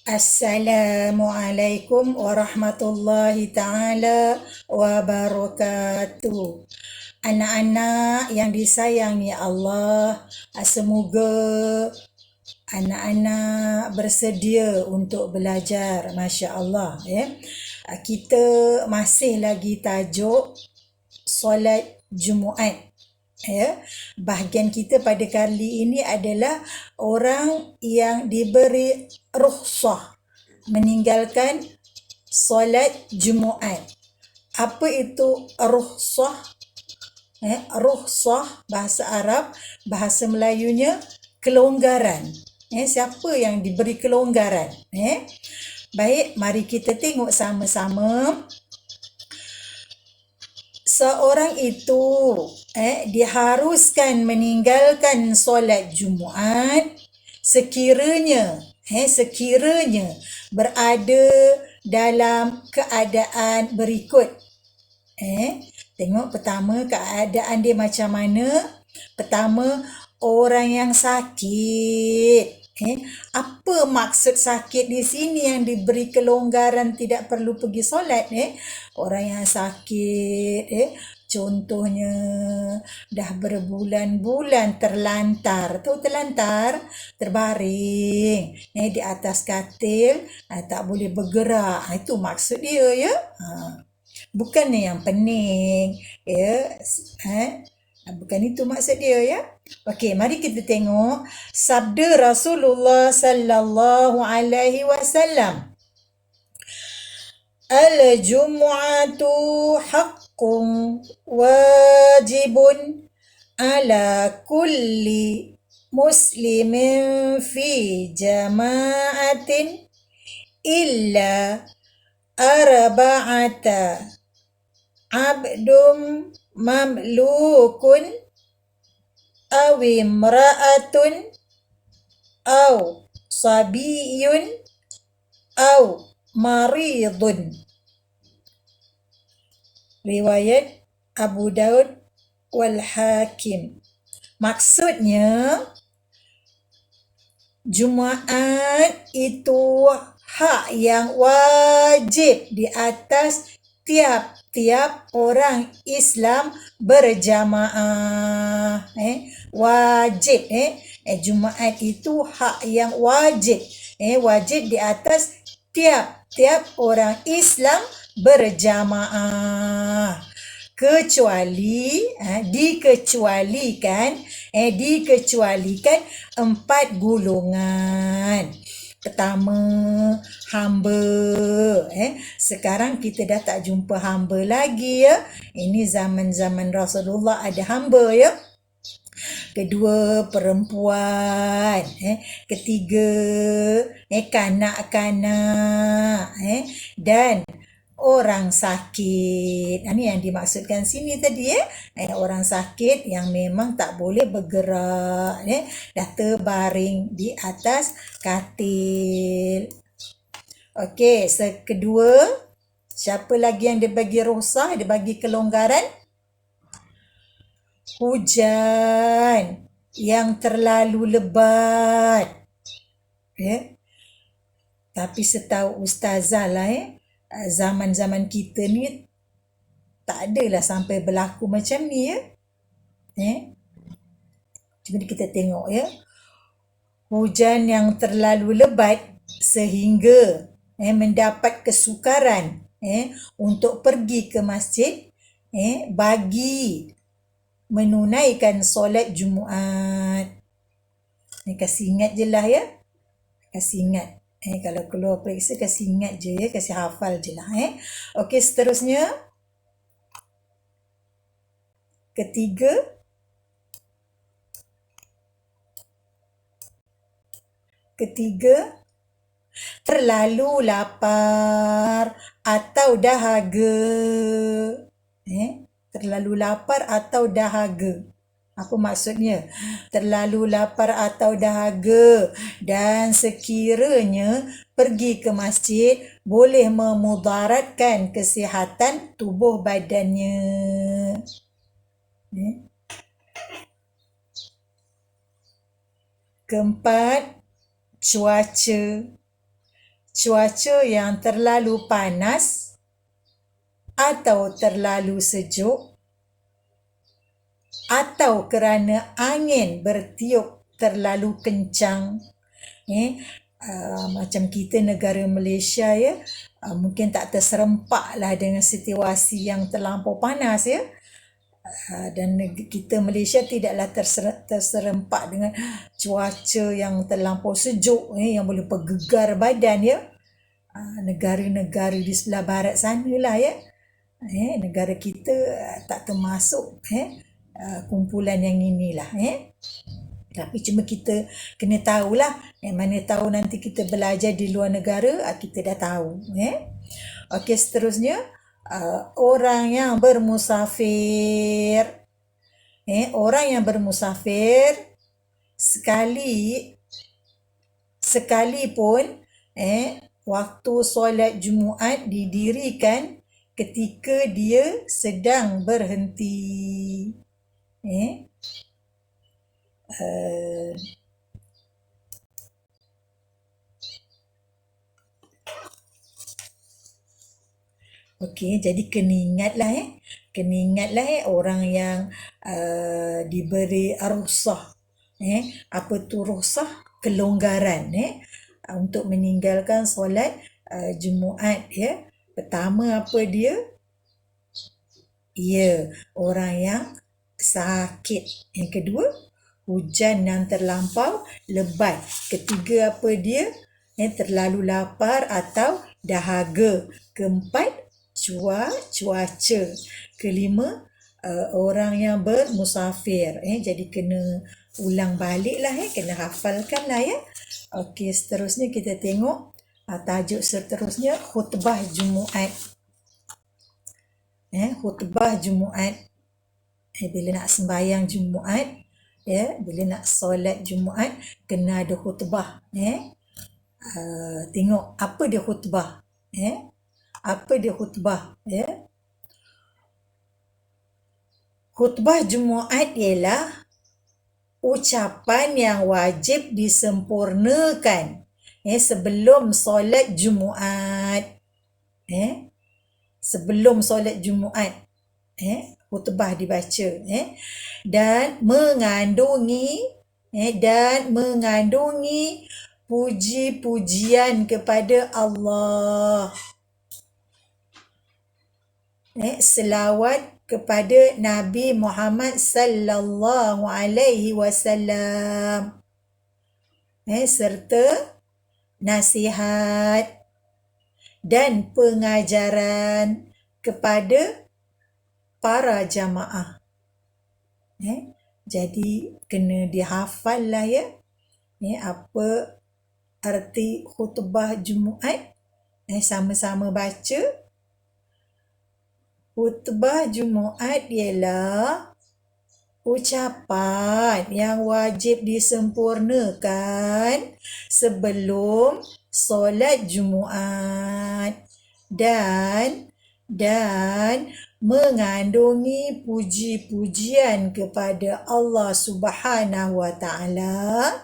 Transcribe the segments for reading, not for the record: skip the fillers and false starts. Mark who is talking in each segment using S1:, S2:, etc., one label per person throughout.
S1: Assalamualaikum warahmatullahi ta'ala wabarakatuh. Anak-anak yang disayangi Allah, semoga anak-anak bersedia untuk belajar. Masya Allah. Kita masih lagi tajuk solat Jumaat. Bahagian kita pada kali ini adalah orang yang diberi rukhsah meninggalkan solat Jumaat. Apa itu rukhsah? Rukhsah bahasa Arab, bahasa Melayunya kelonggaran. Siapa yang diberi kelonggaran? Baik, mari kita tengok sama-sama. Seorang itu diharuskan meninggalkan solat Jumaat sekiranya berada dalam keadaan berikut. Tengok pertama keadaan dia macam mana. Pertama, orang yang sakit. Apa maksud sakit di sini yang diberi kelonggaran tidak perlu pergi solat? Orang yang sakit, contohnya dah berbulan-bulan terlantar. Tahu terlantar? Terbaring di atas katil, tak boleh bergerak. Itu maksud dia, ya. Bukannya yang pening, ya. Bukan itu maksud dia, ya. Okey, mari kita tengok sabda Rasulullah sallallahu alaihi wasallam. Al-jum'atu haqqun wajibun ala kulli muslimin fi jama'atin illa arba'ata abdum mamlukun aw imra'atun aw sabiyun aw maridun. Riwayat Abu Daud wal Hakim. Maksudnya, Jumaat itu hak yang wajib di atas tiap-tiap orang Islam berjamaah. Wajib. Jumaat itu hak yang wajib. Wajib di atas tiap-tiap orang Islam berjamaah. Dikecualikan 4 golongan. Pertama, hamba. Sekarang kita dah tak jumpa hamba lagi, ya. Ini zaman-zaman Rasulullah ada hamba, ya. Kedua, perempuan. Ketiga, kanak-kanak. Dan orang sakit. Ini yang dimaksudkan sini tadi, orang sakit yang memang tak boleh bergerak, dah terbaring di atas katil. Okey, kedua, siapa lagi yang dia bagi rukhsah, dia bagi kelonggaran? Hujan yang terlalu lebat. Tapi setahu ustazah lah, zaman-zaman kita ni tak adalah sampai berlaku macam ni, ya. Cuma kita tengok, ya. Hujan yang terlalu lebat sehingga mendapat kesukaran untuk pergi ke masjid bagi menunaikan solat Jumaat. Kasih ingat je lah, ya. Kasih ingat. Kalau keluar periksa, kasih ingat je, ya. Kasih hafal je lah. Okey, seterusnya. Ketiga, terlalu lapar atau dahaga. Terlalu lapar atau dahaga. Apa maksudnya? Terlalu lapar atau dahaga dan sekiranya pergi ke masjid boleh memudaratkan kesihatan tubuh badannya. Keempat, cuaca. cuaca yang terlalu panas atau terlalu sejuk, atau kerana angin bertiup terlalu kencang. Macam kita negara Malaysia ya, mungkin tak terserempak lah dengan situasi yang terlampau panas ya. Dan kita Malaysia tidaklah terserempak dengan cuaca yang terlampau sejuk yang boleh bergegar badan ya. Negara-negara di sebelah barat sana lah ya. Negara kita tak termasuk kumpulan yang inilah. Tapi cuma kita kena tahulah, mana tahu nanti kita belajar di luar negara, kita dah tahu. Okey, seterusnya, orang yang bermusafir. Orang yang bermusafir sekalipun waktu solat Jumaat didirikan ketika dia sedang berhenti. Okey, jadi kena ingatlah orang yang diberi rukhsah. Apa tu rukhsah? Kelonggaran untuk meninggalkan solat Jumaat ya. Pertama apa dia? Ya, orang yang sakit. Yang kedua, hujan yang terlampau lebat. Ketiga apa dia? Terlalu lapar atau dahaga. Keempat, cuaca. Kelima, orang yang bermusafir. Jadi kena ulang balik lah kena hafalkan lah ya. Okey, seterusnya kita tengok tajuk seterusnya, khutbah Jumaat. Khutbah Jumaat. Bila nak sembahyang Jumaat, bila nak solat Jumaat, kena ada khutbah. Tengok apa dia khutbah. Apa dia khutbah? Khutbah Jumaat ialah ucapan yang wajib disempurnakan sebelum solat Jumaat. Sebelum solat Jumaat, khutbah dibaca dan mengandungi puji-pujian kepada Allah, selawat kepada Nabi Muhammad sallallahu alaihi wasallam, serta nasihat dan pengajaran kepada para jamaah. Jadi kena dihafal lah ya. Apa arti khutbah Jumaat? Sama-sama baca. Khutbah Jumaat ialah ucapan yang wajib disempurnakan sebelum solat Jumaat dan mengandungi puji-pujian kepada Allah Subhanahu wa taala,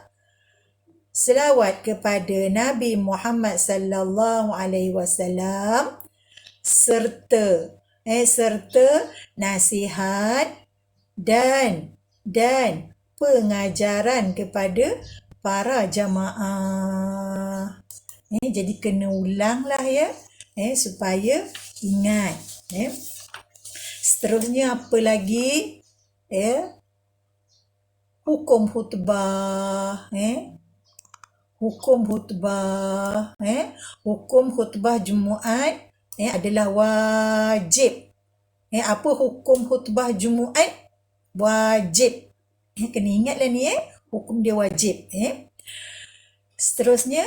S1: selawat kepada Nabi Muhammad sallallahu alaihi wasallam, serta nasihat dan pengajaran kepada para jamaah. Jadi kena ulang lah ya, supaya ingat. Seterusnya apa lagi? Hukum khutbah. Hukum khutbah. Hukum khutbah Jumaat adalah wajib. Apa hukum khutbah Jumaat? Wajib. Kena ingatlah ni hukum dia wajib. Seterusnya,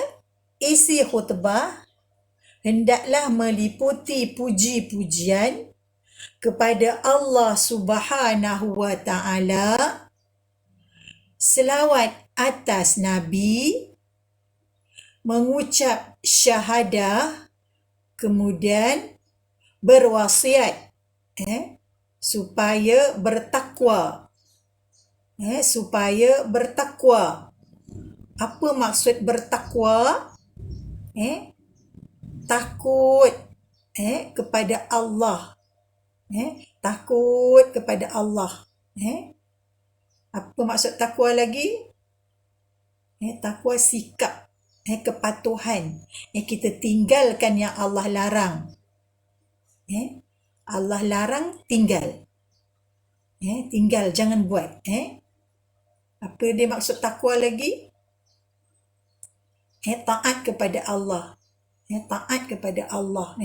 S1: isi khutbah hendaklah meliputi puji-pujian kepada Allah Subhanahu wa taala, selawat atas Nabi, mengucap syahadah, kemudian berwasiat supaya bertakwa. Supaya bertakwa. Apa maksud bertakwa? takut kepada Allah. Takut kepada Allah. Apa maksud takwa lagi? Takwa sikap, kepatuhan. Kita tinggalkan yang Allah larang. Allah larang, tinggal. Tinggal, jangan buat. Apa dia maksud takwa lagi? Taat kepada Allah. Taat kepada Allah.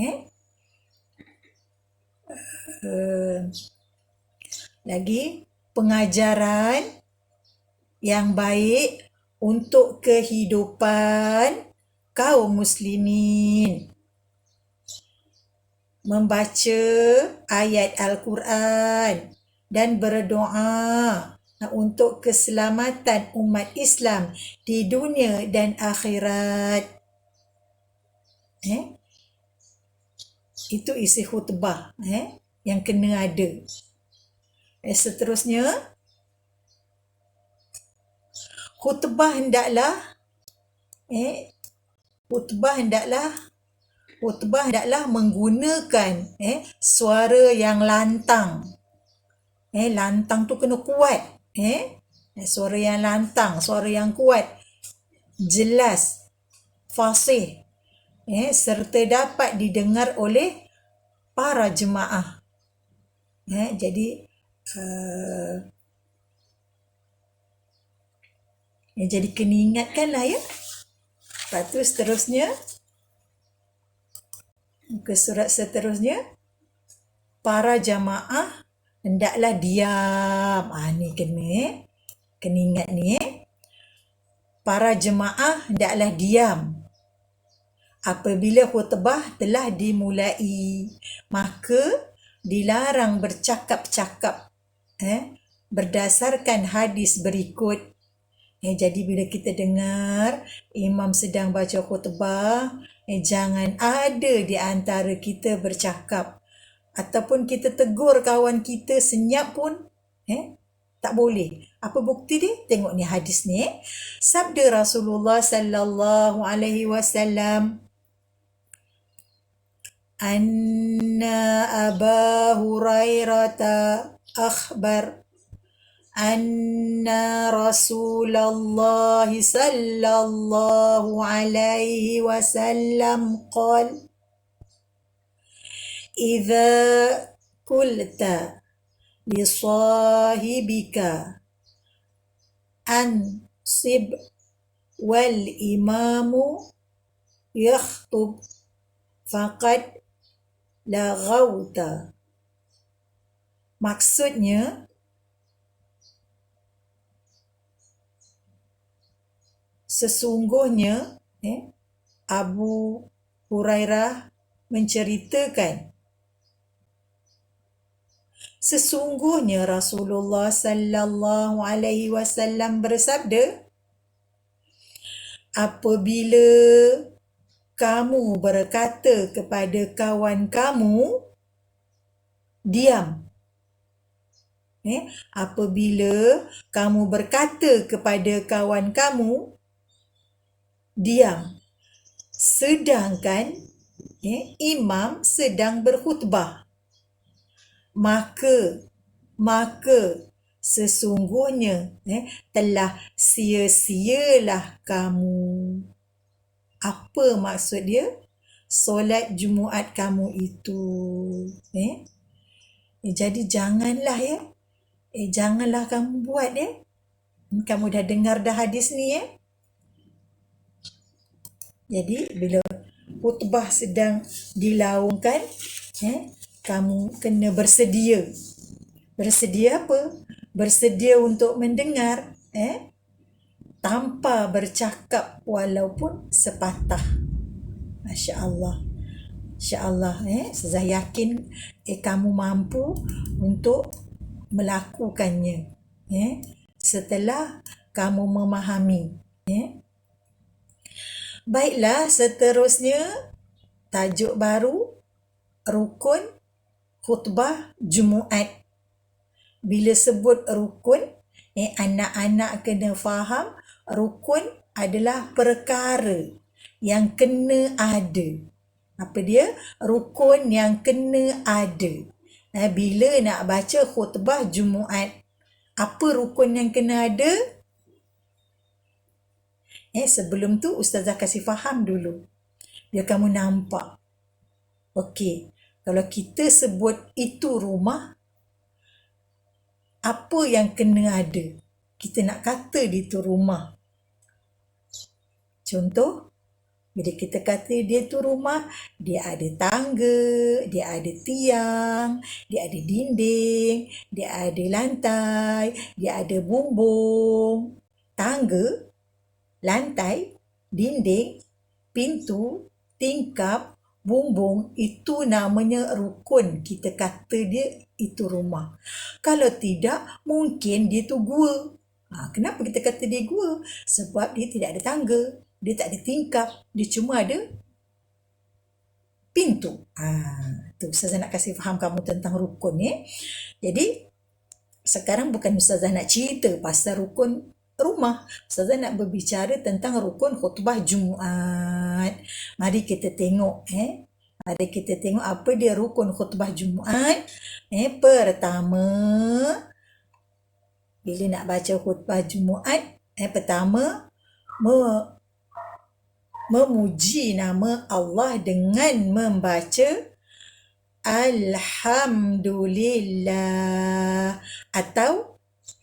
S1: Lagi, pengajaran yang baik untuk kehidupan kaum muslimin. Membaca ayat Al-Quran dan berdoa untuk keselamatan umat Islam di dunia dan akhirat. Itu isi khutbah yang kena ada. Seterusnya, khutbah hendaklah menggunakan suara yang lantang. Lantang tu kena kuat. Suara yang lantang, suara yang kuat, jelas, fasih, serta dapat didengar oleh para jemaah. Jadi kena ingatkanlah ya. Lepas tu seterusnya, ke surat seterusnya, para jamaah hendaklah diam. Ni kena ingat ni. Para jemaah hendaklah diam apabila khutbah telah dimulai. Maka dilarang bercakap-cakap berdasarkan hadis berikut. Jadi bila kita dengar imam sedang baca khutbah, jangan ada di antara kita bercakap. Ataupun kita tegur kawan kita senyap pun, tak boleh. Apa bukti dia? Tengok ni hadis ni. Sabda Rasulullah sallallahu alaihi wasallam, Anna Aba Hurairah akhbar anna Rasulullah sallallahu alaihi wasallam qala idza qulta li sahibika ansib wal imamu yakhtub faqad laghawta. Maksudnya, sesungguhnya Abu Hurairah menceritakan, sesungguhnya Rasulullah sallallahu alaihi wasallam bersabda, apabila kamu berkata kepada kawan kamu, diam. Apabila kamu berkata kepada kawan kamu, diam. Sedangkan imam sedang berkhutbah. Maka sesungguhnya telah sia-sialah kamu. Apa maksud dia? Solat Jumaat kamu itu. Jadi janganlah janganlah kamu buat Kamu dah dengar dah hadis ni Jadi bila khutbah sedang dilaungkan, kamu kena bersedia. Bersedia apa? Bersedia untuk mendengar, tanpa bercakap walaupun sepatah. Masya Allah. Insya Allah, saya yakin kamu mampu untuk melakukannya. Setelah kamu memahami. Baiklah, seterusnya tajuk baru, rukun khutbah Jumaat. Bila sebut rukun, anak-anak kena faham rukun adalah perkara yang kena ada. Apa dia? Rukun yang kena ada. Bila nak baca khutbah Jumaat, apa rukun yang kena ada? Sebelum tu Ustazah kasih faham dulu. Biar kamu nampak. Okey, kalau kita sebut itu rumah, apa yang kena ada? Kita nak kata di tu rumah. Contoh, bila kita kata dia tu rumah, dia ada tangga, dia ada tiang, dia ada dinding, dia ada lantai, dia ada bumbung. Tangga, lantai, dinding, pintu, tingkap, bumbung, itu namanya rukun. Kita kata dia itu rumah. Kalau tidak, mungkin dia tu gua. Kenapa kita kata dia gua? Sebab dia tidak ada tangga, dia tak ada tingkap, dia cuma ada pintu. Tu Ustazah nak kasih faham kamu tentang rukun ya. Jadi sekarang bukan Ustazah nak cerita pasal rukun rumah. Ustazah nak berbicara tentang rukun khutbah Jumaat. Mari kita tengok Mari kita tengok apa dia rukun khutbah Jumaat. Pertama, bila nak baca khutbah Jumaat, pertama memuji nama Allah dengan membaca Alhamdulillah atau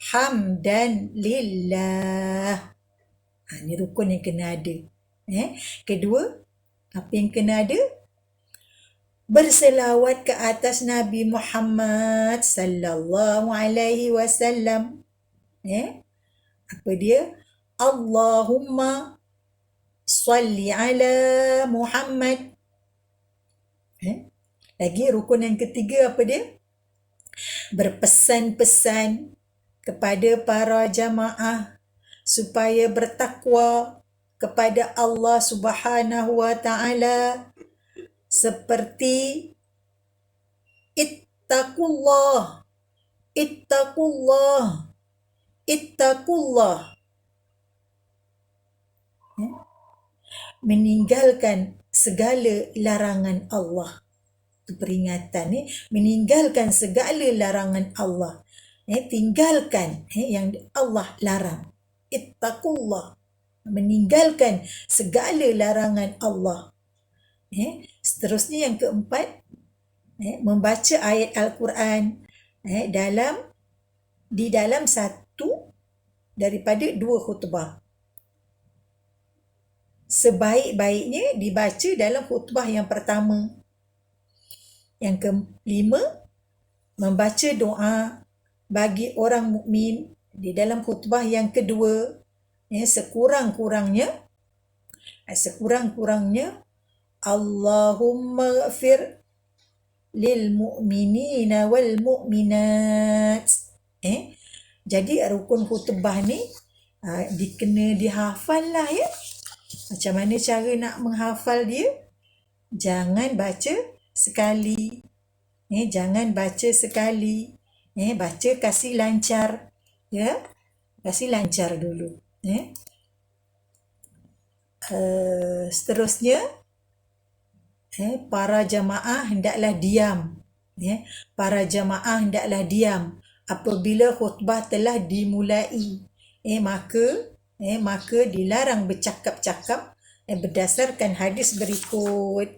S1: Hamdan Lillah. Ini rukun yang kena ada. Kedua, apa yang kena ada? Berselawat ke atas Nabi Muhammad sallallahu alaihi wasallam. Apa dia? Allahumma salli ala Muhammad. Lagi rukun yang ketiga apa dia? Berpesan-pesan kepada para jamaah supaya bertakwa kepada Allah Subhanahu wa taala seperti ittaqullah, ittaqullah, ittaqullah. Meninggalkan segala larangan Allah. Itu peringatan. Meninggalkan segala larangan Allah. Tinggalkan yang Allah larang. Ittaqullah. Meninggalkan segala larangan Allah. Seterusnya yang keempat, membaca ayat Al-Quran di dalam satu daripada dua khutbah. Sebaik-baiknya dibaca dalam khutbah yang pertama. Yang kelima, membaca doa bagi orang mukmin di dalam khutbah yang kedua. Sekurang-kurangnya Allahumma ghafir lil mu'minina wal mu'minat. Jadi rukun khutbah ni kena dihafal lah ya. Macam mana cara nak menghafal dia? Jangan baca sekali. Jangan baca sekali. Baca kasih lancar. Ya. Kasih lancar dulu. Seterusnya, para jamaah hendaklah diam. Para jamaah hendaklah diam apabila khutbah telah dimulai. Maka dilarang bercakap-cakap berdasarkan hadis berikut.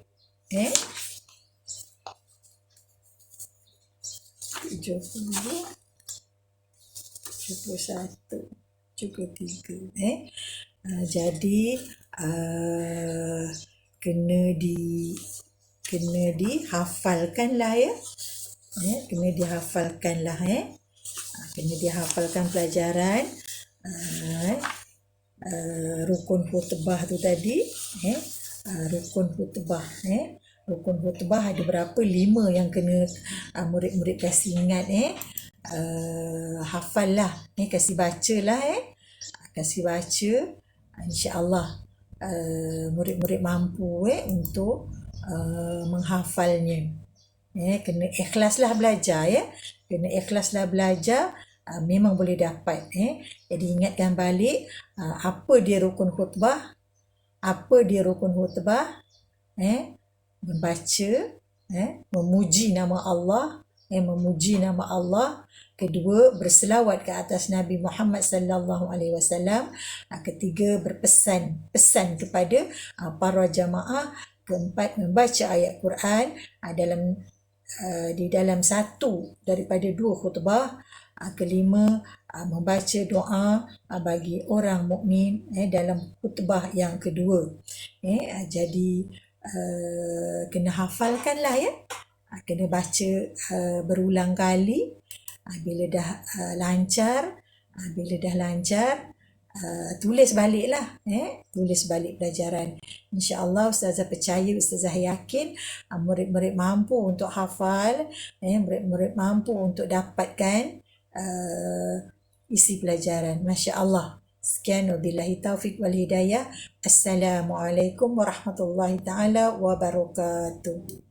S1: 70, 71, 73. Jadi kena dihafalkan lah ya. Kena dihafalkan lah kena dihafalkan pelajaran rukun khutbah tu tadi. Rukun khutbah rukun khutbah ada berapa? 5 yang kena murid-murid kasih ingat. Hafal lah, kasih baca lah. Kasih baca, insya-Allah murid-murid mampu untuk menghafalnya. Kena ikhlaslah belajar kena ikhlaslah belajar, memang boleh dapat. Jadi ingatkan balik apa dia rukun khutbah, apa dia rukun khutbah. membaca, memuji nama Allah, memuji nama Allah. Kedua, berselawat ke atas Nabi Muhammad sallallahu alaihi wasallam. Ketiga, pesan kepada para jamaah. Keempat, membaca ayat Quran di dalam satu daripada dua khutbah. Kelima, membaca doa bagi orang mukmin dalam khutbah yang kedua. Jadi kena hafalkanlah ya. Kena baca berulang kali. Bila dah lancar, tulis baliklah. Tulis balik pelajaran. InsyaAllah Ustazah percaya, Ustazah yakin murid-murid mampu untuk hafal, murid-murid mampu untuk dapatkan isi pelajaran. Masya Allah. Sekian, wabillahi taufiq wal hidayah. Assalamualaikum warahmatullahi taala wabarakatuh.